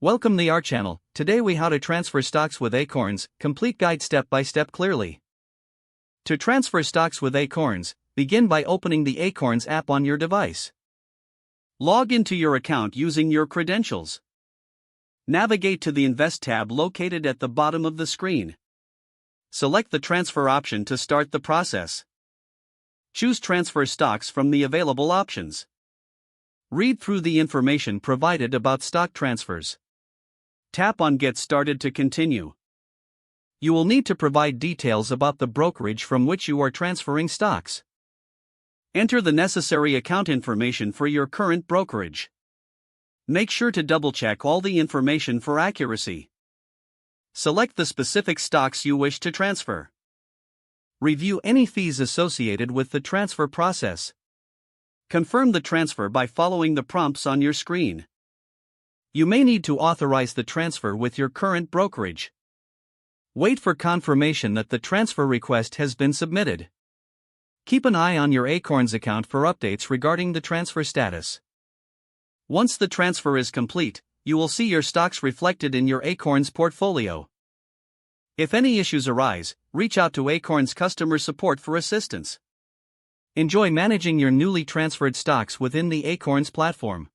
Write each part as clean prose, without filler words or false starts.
Welcome to our channel. Today we how to transfer stocks with Acorns, complete guide step by step clearly. To transfer stocks with Acorns, begin by opening the Acorns app on your device. Log into your account using your credentials. Navigate to the Invest tab located at the bottom of the screen. Select the transfer option to start the process. Choose transfer stocks from the available options. Read through the information provided about stock transfers. Tap on Get Started to continue. You will need to provide details about the brokerage from which you are transferring stocks. Enter the necessary account information for your current brokerage. Make sure to double-check all the information for accuracy. Select the specific stocks you wish to transfer. Review any fees associated with the transfer process. Confirm the transfer by following the prompts on your screen. You may need to authorize the transfer with your current brokerage. Wait for confirmation that the transfer request has been submitted. Keep an eye on your Acorns account for updates regarding the transfer status. Once the transfer is complete, you will see your stocks reflected in your Acorns portfolio. If any issues arise, reach out to Acorns customer support for assistance. Enjoy managing your newly transferred stocks within the Acorns platform.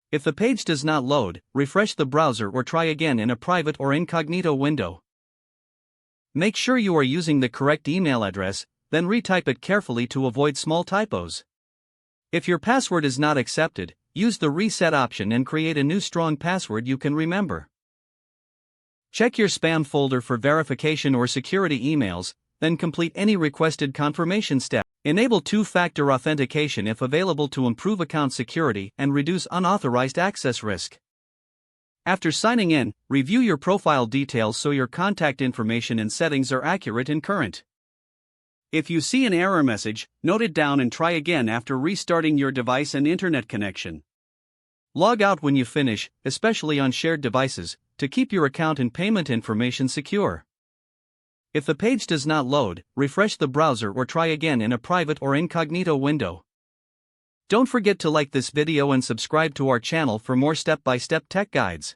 If the page does not load, refresh the browser or try again in a private or incognito window. Make sure you are using the correct email address, then retype it carefully to avoid small typos. If your password is not accepted, use the reset option and create a new strong password you can remember. Check your spam folder for verification or security emails, then complete any requested confirmation step. Enable two-factor authentication if available to improve account security and reduce unauthorized access risk. After signing in, review your profile details so your contact information and settings are accurate and current. If you see an error message, note it down and try again after restarting your device and internet connection. Log out when you finish, especially on shared devices, to keep your account and payment information secure. If the page does not load, refresh the browser or try again in a private or incognito window. Don't forget to like this video and subscribe to our channel for more step-by-step tech guides.